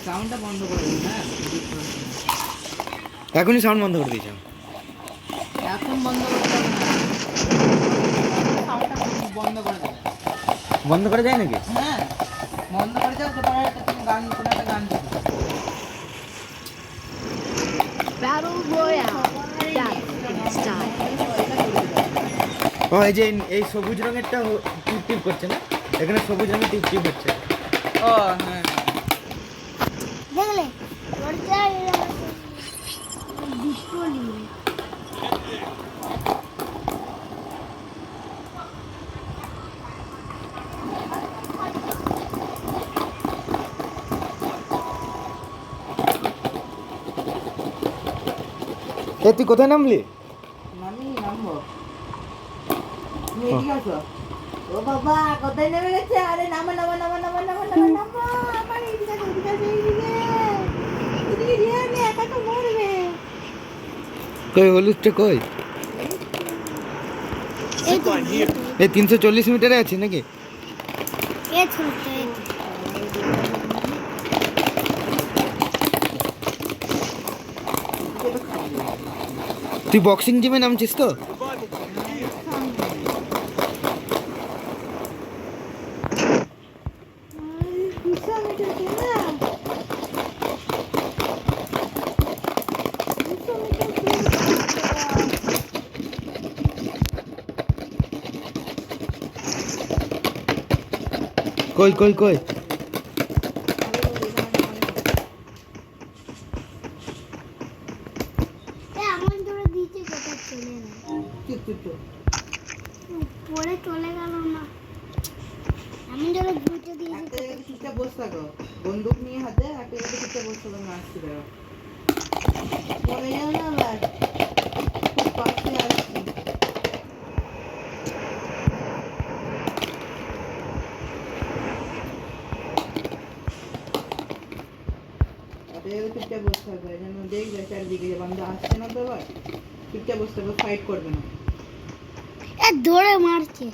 সাউন্ডটা বন্ধ করে দিন না। এখনই সাউন্ড বন্ধ করে দিয়েছ? এখন বন্ধ করতে হবে না, সাউন্ডটা বন্ধ করে দেবে। বন্ধ করা যায় নাকি? হ্যাঁ, বন্ধ করে দাও, তারপরে তুমি গান, কোনো একটা গান দেবে। Battle Royale. Battle style. ও এই যে এই সবুজ রঙেরটা টিপ টিপ করছে না, এখানে সবুজ রঙের টিপ টিপ হচ্ছে। ও হ্যাঁ, দেখলে দরজা বিস্ফোরণ। এ তুই কোথায় নামলি? আমি নামবো, তুমি এদিকে আসো। ও বাবা, কোথায় নেমে গেছে? আরে নামা নামা নামা নামা নামা নামা নামা, আমার এদিকে আসো, এদিকে আসো, এদিকে এদিকে রিয়া, আমি একা তো মরবে। কই হলুদটা কই? এই 340 মিটারে আছে নাকি? এ ছোট তুই বক্সিং জিমে নামছিস তো? কই কই কই? এমন ধরে দিয়েছে কোথায় চলে না, চুপ চুপ চুপ। পরে চলে গেল না। এমন ধরে ঘুরতে একটা দিয়েছে। জায়গায় চুপচাপ বসে থাকো, বন্দুক নিয়ে হাতে একটা জায়গায় চুপচাপ বসে থাকো, আমি আসছি দাঁড়াও। পড়ে যাও না আবার, খুব পাশে আসছি। একটা জায়গায় চুপচাপ বসে থাকবে, যেন দেখবে চারিদিকে যে বান্দা আসছে না তো। আবার চুপচাপ বসে থাকবে, ফাইট করবে না। এ ধরে মারছে।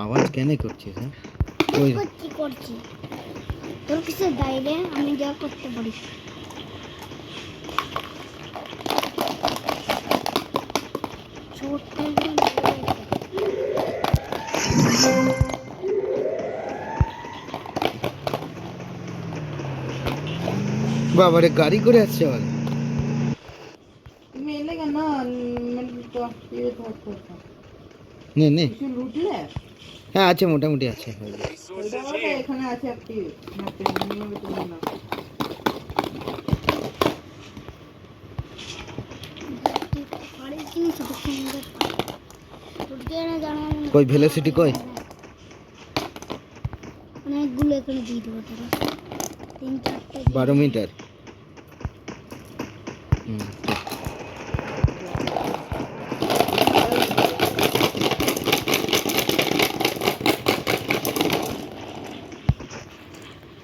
আওয়াজ কেন করছিস? হ্যাঁ কই? করছি করছি, তোর কিছু বাইরে আমি যা করতে পারি। ছোট বাবারে গাড়ি করে আসছে আবার। তুমি এলে কেন? মানে তো ইয়ে থাকতো, নে নে। কিছু লুটলে? হ্যাঁ আছে, মোটামুটি আছে। ওইটা বলো, এখানে আছে একটি, নিয়ে তুমি না। কই ভেলোসিটি কই? অনেকগুলো এখানে দিয়ে দেবো তারা, 3-4টে 12 মিটার।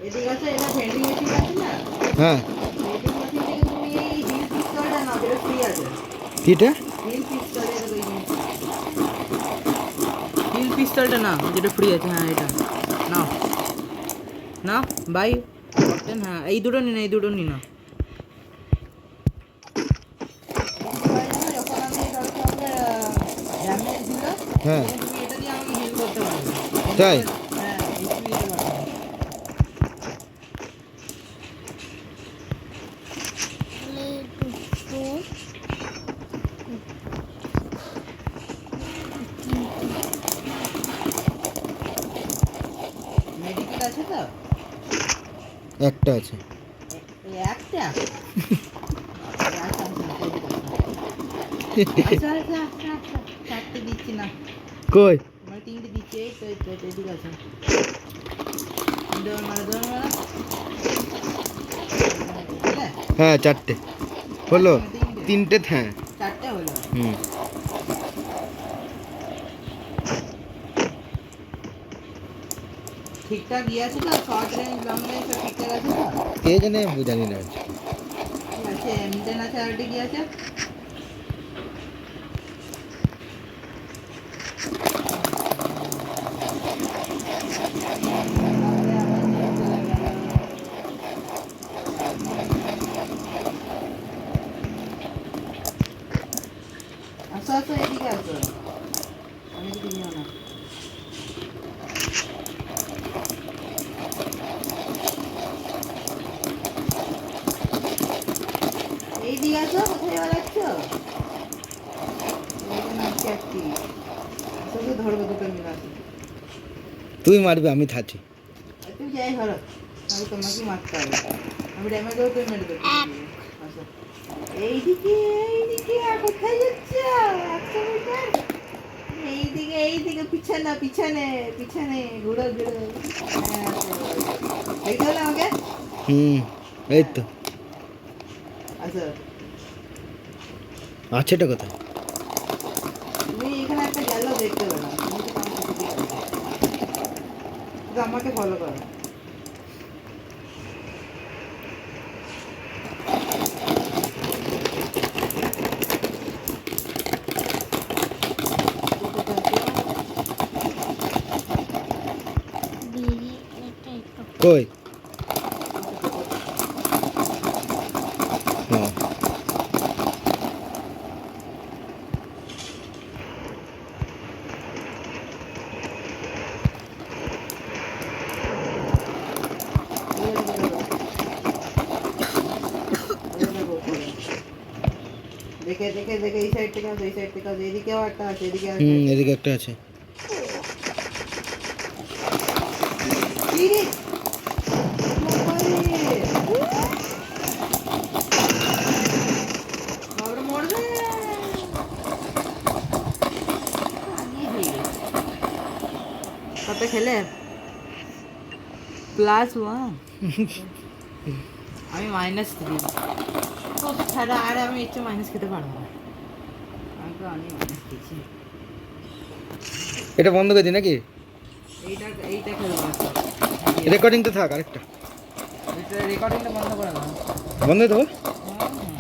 এদিকে আছে, এটা ভেন্ডিং মেশিন আছে না? হ্যাঁ ভেন্ডিং মেশিন থেকে তুমি এই হিল পিস্তলটা নাও, যেটা ফ্রি আছে। কিটা? হিল পিস্তল, এটা তো হিল পিস্তলটা না, যেটা ফ্রি আছে। হ্যাঁ এটা নাও, না বাই করতেন। হ্যাঁ এই দুটো নিন, এই দুটো নিন। যখন আমি ধরো তোমাকে ড্যামেজ দিল, হ্যাঁ তুমি এটা দিয়ে আমাকে হিল করতে পারবে। তাই? হ্যাঁ, HP দিতে পারবে। মেডিকেট আছে তো? একটা আছে। এই একটা? আচ্ছা আচ্ছা আচ্ছা আচ্ছা, চারটে দিচ্ছি না, কই? মানে 3টে দিচ্ছি। এই তো এই তো এদিকে আছে। দৌড় মারা দৌড় মারা। হ্যাঁ 4টে হলো। 3টে হ্যাঁ। 4টে হলো। হুম ঠিকঠাক ইয়ে আছে তো, শর্ট রেঞ্জ লং রেঞ্জ সব ঠিকঠাক আছে তো? কে জানে বুঝানি না। কি আছে এমটেন আছে, আরটি কি আছে? আসো আসো এদিকে আসো, আমি এদিকে নিও না। এইদিকে আসো, কোথায় বেড়াচ্ছ? তোকে ধরবো দুটো মিলে আসো। তুই মারবি আমি থাকি। তুমি যাই ধরো, আমি তোমাকে মারতে হবে। আমি ড্যামেজ দেবো, তুমি মেরে দেবো। আসো এইদিকে, এইদিকে আর কোথায় যাচ্ছ? 100 মিটার এইদিকে, এইদিকে পিছনে পিছনে পিছনে ঘুরো ঘুরো। হ্যাঁ দেখতে হলো আমাকে। এই তো আচ্ছা আছেটা কোথায়? তুমি এখানে একটা গেল দেখতে পেলাম, তুমি তো আমার পিছু দিয়ে আসো। শুধু আমাকে ফলো করো। দিদি এটা একটু কই? হ্যাঁ দেখে দেখে দেখে এই সাইড থেকে আসো, এই সাইড থেকে আসো, এদিকেও একটা আছে, এদিকে একটা আছে। এদিকে একটা আছে। ইরে, বাবারে, মরবে। কত খেলে? +1। আমি -3। তো ছাড়া আর আমি একটু মাইনাস খেতে পারবো না। আমি তো অনেক মাইনাস খেয়েছি। এটা বন্ধ করে দি নাকি? এইটা এইটা খেলবো আজকে। রেকর্ডিং তো থাক আরেকটা। এটা রেকর্ডিংটা বন্ধ করে দাও। বন্ধ করে দেবো? হ্যাঁ।